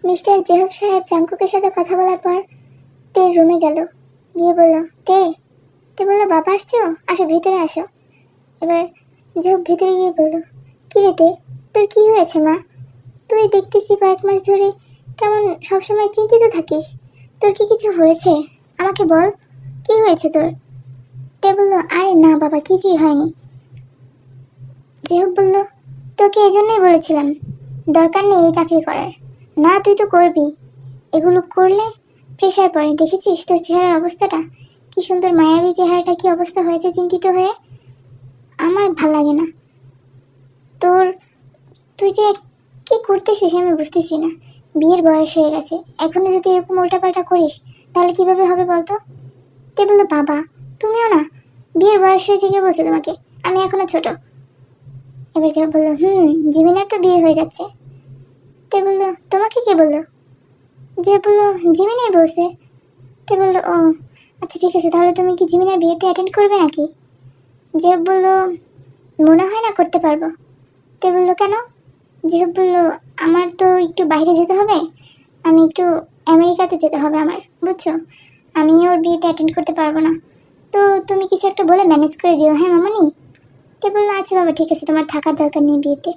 Mister জেহব সাহেব জাঙ্কুকের সাথে কথা বলার পর তে রুমে গেল, গিয়ে বলল, তে তে বলল, বাবা আসছো, আসো ভিতরে আসো। এবার জেহব ভিতরে গিয়ে বলল, কি রে তে, তোর কি হয়েছে মা? তুই দেখতেছি কয়েক মাস ধরে কেমন সবসময় চিন্তিত থাকিস, তোর কি কিছু হয়েছে? আমাকে বল, কি হয়েছে তোর? তে বলল, আরে না বাবা, কিছুই হয়নি। জেহব বলল, তোকে এজন্যই বলেছিলাম, দরকার নেই এই চাকরি করার। না, তুই তো করবি, এগুলো করলে প্রেশার পড়ে, দেখেছিস তোর চেহারার অবস্থাটা, কি সুন্দর মায়াবী চেহারাটা, কি অবস্থা হয়েছে চিন্তিত হয়ে। আমার ভাল লাগে না তোর, তুই যে কি করতেছিস আমি বুঝতেছি না। বিয়ের বয়স হয়ে গেছে, এখনো যদি এরকম উল্টাপাল্টা করিস তাহলে কিভাবে হবে বলতো? তে বললো, বাবা তুমিও না, বিয়ের বয়স হয়েছে কে বলছে তোমাকে, আমি এখনো ছোট। এবার যে বললো, জিমিনের তো বিয়ে হয়ে যাচ্ছে। তে বললো, তোমাকে কে বললো? যে বললো, জিমিনাই বলছে। তে বললো, ও আচ্ছা ঠিক আছে, তাহলে তুমি কি জিমিনের বিয়েতে অ্যাটেন্ড করবে নাকি? যে বললো, মনে হয় না করতে পারবো। তে বললো, কেন? যে বললো, আমার তো একটু বাইরে যেতে হবে, আমি একটু আমেরিকাতে যেতে হবে আমার, বুঝছো, আমি ওর বিয়েতে অ্যাটেন্ড করতে পারবো না। তো তুমি কিছু একটা বলে ম্যানেজ করে দিও, হ্যাঁ মামনি। তে বললো, আচ্ছা বাবা ঠিক আছে, তোমার থাকার দরকার নেই বিয়েতে,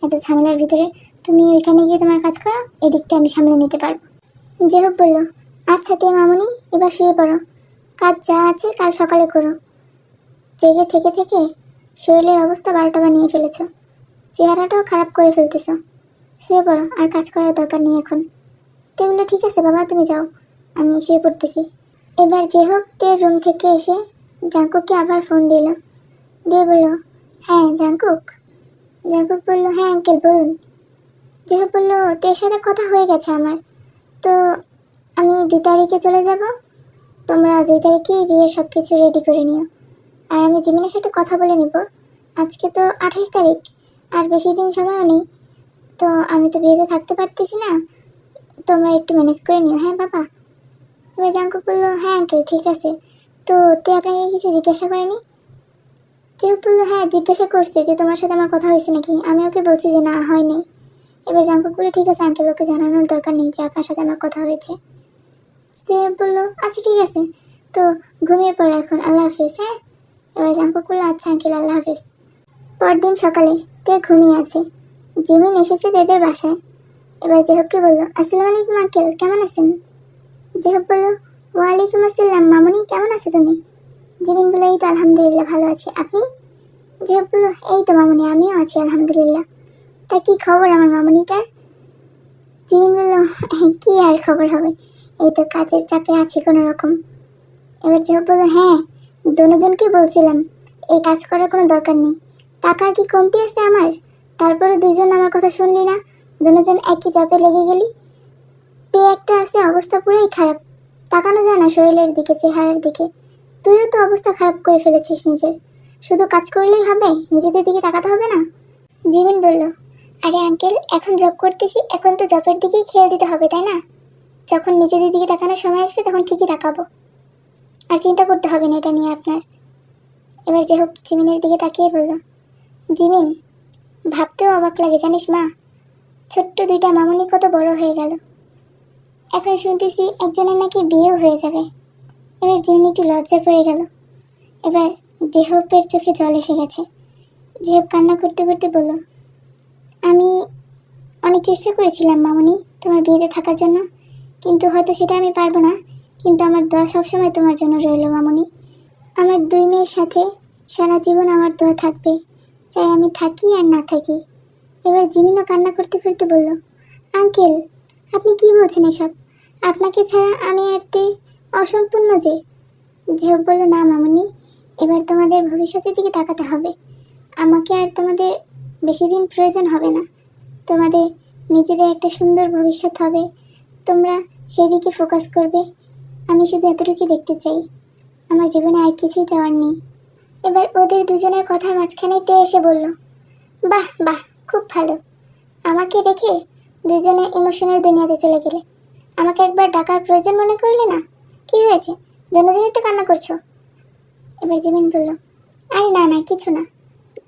এত ঝামেলার ভিতরে, তুমি ওইখানে গিয়ে তোমার কাজ করো, এদিকটা আমি সামলে নিতে পারবো। জেহব বলল, আচ্ছা তে মামনি, এবার শুয়ে পড়ো, কাজ যা আছে কাল সকালে করো, জেগে থেকে থেকে শরীরের অবস্থা 12টা বানিয়ে ফেলেছো, চেহারাটাও খারাপ করে ফেলতেছো, শুয়ে পড়ো, আর কাজ করার দরকার নেই এখন। তে বললো, ঠিক আছে বাবা তুমি যাও, আমি শুয়ে পড়তেছি। এবার জেহব তের রুম থেকে এসে জাঙ্কুককে আবার ফোন দিল, দিয়ে বলল, হ্যাঁ জাঙ্কুক। জাঙ্কুক বলল, হ্যাঁ আঙ্কেল বলুন। জেহব বলল, তের সাথে কথা হয়ে গেছে আমার, তো আমি 2 তারিখে চলে যাব, তোমরা 2 তারিখেই বিয়ের সব কিছু রেডি করে নিও, আর আমি জিমিনের সাথে কথা বলে নিব, আজকে তো 28 তারিখ, আর বেশি দিন সময়ও নেই, তো আমি তো বিয়েতে থাকতে পারতেছি না, তোমরা একটু ম্যানেজ করে নিও, হ্যাঁ বাবা। এবার জাঙ্কুক বললো, হ্যাঁ আঙ্কেল ঠিক আছে, তো তে আপনাকে কিছু জিজ্ঞাসা করেনি? যে বললো, হ্যাঁ জিজ্ঞাসা করছে যে তোমার সাথে আমার কথা হয়েছে নাকি, আমি ওকে বলছি যে না হয়নি। এবার জাঙ্কুক বললো, ঠিক আছে আঙ্কেল, ওকে জানানোর দরকার নেই যে আপনার সাথে আমার কথা হয়েছে। সে বললো, আচ্ছা ঠিক আছে, তো ঘুমিয়ে পড়ো এখন, আল্লাহ হাফিজ, হ্যাঁ। এবার জাঙ্কুক বললো, আচ্ছা আঙ্কেল আল্লাহ হাফিজ। পরদিন সকালে তে ঘুমিয়ে আছে, জিমিন এসেছে তেদের বাসায়। এবার জেহবকে বললো, আসসালামু আলাইকুম আঙ্কেল, কেমন আছেন? জেহব বললো, ওয়ালাইকুম আসসালাম মামুনি, কেমন আছো তুমি? জিমিন বললো, এই তো আলহামদুলিল্লাহ ভালো আছি, আপনি? জেহব বললো, এই তো মামুনি আমিও আছি আলহামদুলিল্লাহ, তা কি খবর আমার মামুনিটার? জিমিন বললো, কি আর খবর হবে, এই তো কাজের চাপে আছি কোনো রকম। এবার জেহব বললো, হ্যাঁ দুজনকে বলছিলাম এই কাজ করার কোনো দরকার নেই, টাকার কি কমতি আছে আমার, তারপরে দুজন আমার কথা শুনলি না, দুজন একই চাপে লেগে গেলি। তে একটা আছে অবস্থা পুরোই খারাপ, তাকানো যায় না শরীরের দিকে, চেহারার দিকে, তুইও তো অবস্থা খারাপ করে ফেলেছিস নিজের, শুধু কাজ করলেই হবে, নিজেদের দিকে তাকাতে হবে না? জিমিন বলল, আরে আঙ্কেল এখন জব করতেছি, এখন তো জবের দিকেই খেয়াল দিতে হবে তাই না, যখন নিজেদের দিকে তাকানোর সময় আসবে তখন ঠিকই তাকাবো, আর চিন্তা করতে হবে না এটা নিয়ে আপনার। এবার যে হোক জিমিনের দিকে তাকিয়ে বলল, জিমিন ভাবতেও অবাক লাগে জানিস মা, ছোট্ট 2টা মামুনি কত বড় হয়ে গেল, এখন শুনতেছি একজনের নাকি বিয়েও হয়ে যাবে। এবার জিমিন একটু লজ্জা পড়ে গেল, এবার জেহবের চোখে জল এসে গেছে। জেহব কান্না করতে করতে বলল, আমি অনেক চেষ্টা করেছিলাম মামুনি তোমার বিয়েতে থাকার জন্য, কিন্তু হয়তো সেটা আমি পারবো না, কিন্তু আমার দোয়া সবসময় তোমার জন্য রইল মামুনি, আমার 2 মেয়ের সাথে সারা জীবন আমার দোয়া থাকবে, চাই আমি থাকি আর না থাকি। এবার জিমিনও কান্না করতে করতে বলল, আঙ্কেল আপনি কি বলছেন এসব, আপনাকে ছাড়া আমি আর তে অসম্পূর্ণ যে। ঝেপ বলল, না মামুনি, এবার তোমাদের ভবিষ্যতের দিকে তাকাতে হবে, আমাকে আর তোমাদের বেশি দিন প্রয়োজন হবে না, তোমাদের নিজেদের একটা সুন্দর ভবিষ্যৎ হবে, তোমরা সেদিকে ফোকাস করবে, আমি শুধু এতটুকু দেখতে চাই, আমার জীবনে আর কিছুই চাওয়ার নেই। এবার ওদের দুজনের কথার মাঝখানে তে এসে বলল, বাহ বাহ খুব ভালো, আমাকে রেখে দুজনে ইমোশনের দুনিয়াতে চলে গেলে, আমাকে একবার ডাকার প্রয়োজন মনে করলে না, কি হয়েছে দুজনেই তো কান্না করছো? এবার জিমিন বলল, আরে না না কিছু না।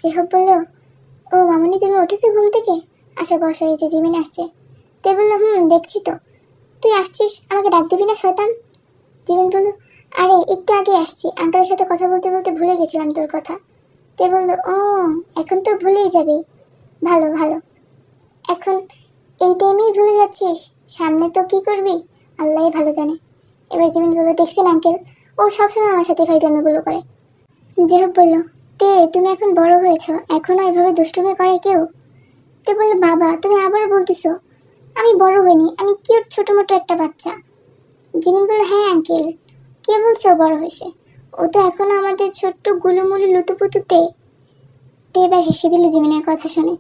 জেহব বলল, ও মামনি তুমি উঠেছো ঘুম থেকে, আসো বসো, এই যে জিমিন আসছে, তে বলল, দেখছি তো। তুই আসছিস, আমাকে ডাক দিবি না শয়তান? জিমিন বলল, আরে একটু আগে আসছি, আঙ্কেলের সাথে কথা বলতে বলতে ভুলে গেছিলাম তোর কথা। তে বলল, ও এখন তো ভুলেই যাবি। ভালো ভালো, এখন এই টাইমেই ভুলে যাচ্ছিস, সামনে তো কি করবি আল্লাহই ভালো জানে। এবার জিমিন বলল, দেখছেন আঙ্কেল, ও সবসময় আমার সাথে ফাইজলামিগুলো করে। জেহব বলল, তে তুমি এখন বড় হয়েছো, এখনো এভাবে দুষ্টুমি করে কেউ? তে বলল, বাবা তুমি আবার বলতেছো? আমি বড় হইনি, আমি কিউট ছোট মোটো একটা বাচ্চা। জিমিন বলল, হ্যাঁ আঙ্কেল, কে বলছে ও বড় হয়েছে? ও তো এখনো আমাদের ছোট্ট গুলুমুলু লুতুপুতুতে। তে এবার হেসে দিল জিমিনের কথা শুনে।